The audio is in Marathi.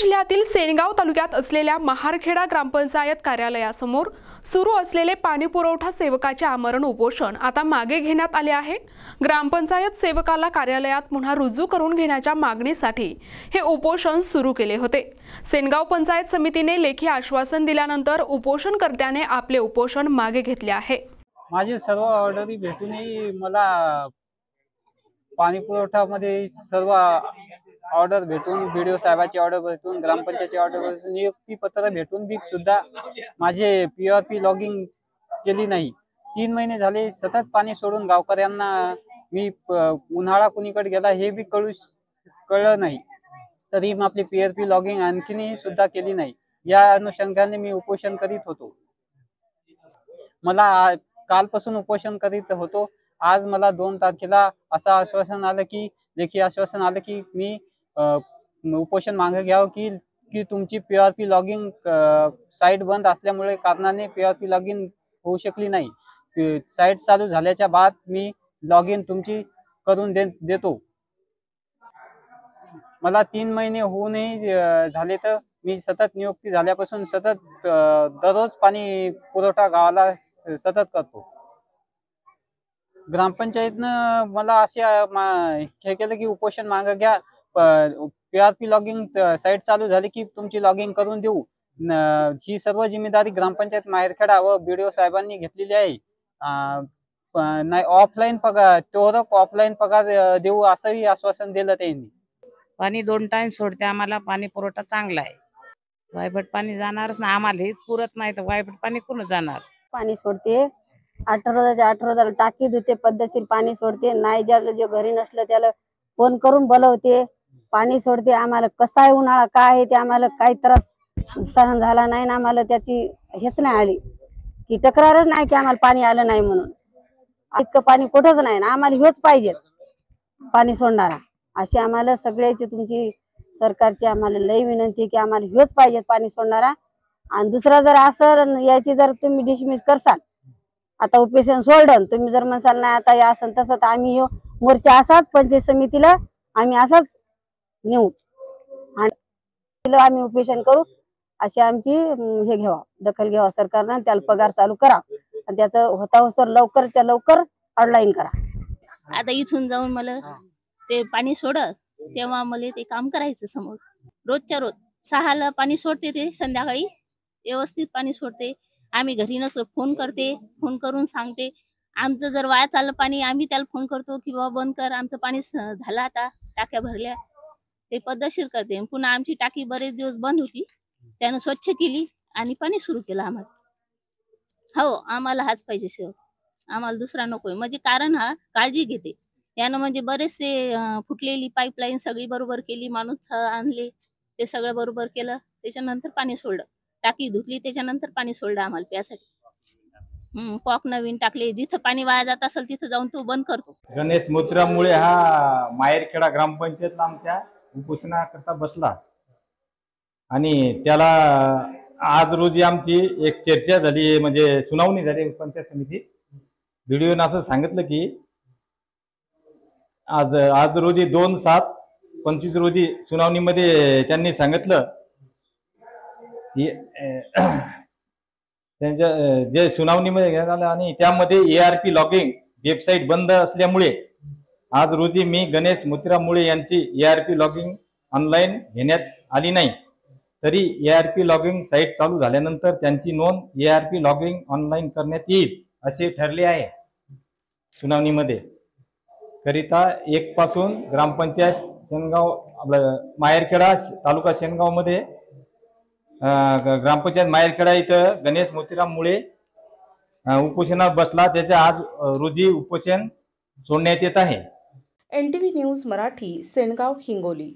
जिल्ह्यातील सेनगाव तालुक्यात असलेल्या महारखेडा ग्रामपंचायत कार्यालयासमोर सुरू असलेले पाणी पुरवठा सेवकाचे आमरण उपोषण आता मागे घेण्यात आले आहे। ग्रामपंचायत सेवकाला कार्यालयात पुन्हा रुजू करून घेण्याच्या मागणीसाठी हे उपोषण सुरू केले होते। सेनगाव पंचायत समितीने लेखी आश्वासन दिल्यानंतर उपोषणकर्त्याने आपले उपोषण मागे घेतले आहे। माझे सर्व ऑर्डरी भेटूनही मला पाणी पुरवठ्यामध्ये सर्व ऑर्डर भेटून, बीडीओ साहेबांची ऑर्डर भेटून, ग्रामपंचायतची ऑर्डर भेटून, नियुक्ती पत्र भेटून बी सुद्धा माझे पीआरपी लॉगिंग केली नाही। 3 महिने झाले सतत पाणी सोडून गावकऱ्यांना मी उन्हाळा कुणीकडे गेला हे बी कळलं नाही, तरी मी आपली पीआरपी लॉगिंग आणखीनही सुद्धा केली नाही। या अनुषंगाने मी उपोषण करीत होतो। मला कालपासून उपोषण करीत होतो। आज मला 2 तारखेला असं आश्वासन आलं की लेखी आश्वासन आलं की मी उपोषण मागे घ्यावं की तुमची पीआरपी लॉगिंग साइट बंद असल्यामुळे कारणाने पीआरपी लॉगिंग होऊ शकली नाही। साइट चालू झाल्याच्या बाद मी लॉगिन तुमची करून देतो। मला 3 महिने होऊनही झाले तर मी सतत नियुक्ती झाल्यापासून सतत दररोज पाणी पुरवठा गावाला सतत करतो। ग्रामपंचायतनं मला असे हे केलं की उपोषण मागे घ्या, पीआरपी लॉगिंग साइट चालू झाली की तुमची लॉगिंग करून देऊ। ही सर्व जिम्मेदारी ग्रामपंचायत माहेरखेडा व बीडीओ साहेबांनी घेतलेली आहे। नाही ऑफलाईन पगार ऑफलाईन पगार देऊ असंही आश्वासन दिलं त्यांनी। पाणी 2 टाइम सोडते, आम्हाला पाणी पुरवठा चांगला आहे। वायबट पाणी जाणारच ना, आम्हाला हेच पुरत नाही तर वायबट पाणी कोण जाणार। पाणी सोडते 18,000 टाकी देते, पद्धतशीर पाणी सोडते। नाही ज्याला जे घरी नसलं त्याला फोन करून बोलवते, पाणी सोडते। आम्हाला कसा आहे उन्हाळा काय आहे ते आम्हाला काही त्रास सहन झाला नाही ना, आम्हाला त्याची हेच नाही आली की तक्रारच नाही की आम्हाला पाणी आलं नाही म्हणून। इतकं पाणी कुठंच नाही ना, आम्हाला हेच पाहिजे पाणी सोडणारा। अशी आम्हाला सगळ्याची तुमची सरकारची आम्हाला लई विनंती की आम्हाला हेच पाहिजे पाणी सोडणारा। आणि दुसरा जर असं याची जर तुम्ही डिसमिस करसाल, आता उपोषण सोडलं तुम्ही जर म्हणसाल नाही आता या असं तसं, तर आम्ही मोर्चा असाच पंचायत समितीला आम्ही असाच नेऊ आणि आम्ही उपोषण करू। अशी आमची हे घ्यावा, दखल घ्यावा सरकारनं, त्याला पगार चालू करा आणि त्याचं होता लवकरच्या लवकर ऑनलाईन करा। आता इथून जाऊन मला ते पाणी सोडत तेव्हा मला ते काम करायचं समोर। रोजच्या रोज 6ला पाणी सोडते, ते संध्याकाळी व्यवस्थित पाणी सोडते। आम्ही घरी नसलो फोन करते, फोन करून सांगते। आमचं जर वाया चाललं पाणी आम्ही त्याला फोन करतो की बाबा बंद कर, आमचं पाणी झालं, आता टाक्या भरल्या, ते पद्धतशीर करते। पुन्हा आमची टाकी बरेच दिवस बंद होती, त्यानं स्वच्छ केली आणि पाणी सुरू केलं आम्हाला। हो, आम्हाला हाच पाहिजे सेवक, आम्हाला दुसरा नकोय। म्हणजे कारण हा काळजी घेते यानं, म्हणजे बरेचसे फुटलेली पाईपलाईन सगळी बरोबर केली, माणूस आणले, ते सगळं बरोबर केलं, त्याच्यानंतर पाणी सोडलं, टाकी धुतली, त्याच्यानंतर पाणी सोडलं आम्हाला प्यासाठी। कॉक नवीन टाकले, जिथं पाणी वाया जात असेल तिथं जाऊन तो बंद करतो। गणेश मोतीरामुळे हा माहेरखेडा ग्रामपंचायतला आमच्या उपोषणाकरता बसला आणि त्याला आज रोजी आमची एक चर्चा झाली, म्हणजे सुनावणी झाली पंचायत समितीत। व्हिडिओनं असं सांगितलं की आज रोजी 2/7/25 रोजी सुनावणीमध्ये त्यांनी सांगितलं की त्यांच्या जे सुनावणीमध्ये घेण्यात आलं आणि त्यामध्ये एआरपी लॉगिंग वेबसाईट बंद असल्यामुळे आज रोजी मी गणेश मोतीरामुळे यांची एआरपी लॉगिंग ऑनलाईन घेण्यात आली नाही। तरी एआरपी लॉगिंग साईट चालू झाल्यानंतर त्यांची नोंद एआरपी लॉगिंग ऑनलाईन करण्यात येईल असे ठरले आहे। सुनावणीमध्ये करिता 1 पासून ग्रामपंचायत सेनगाव आपलं माहेरखेडा तालुका सेनगाव मध्ये ग्रामपंचायत माहेरखेडा इथं गणेश मोतीरामुळे उपोषणात बसला, त्याचे आज रोजी उपोषण सोडण्यात येत आहे। NTV news Marathi, Sengaon, Hingoli.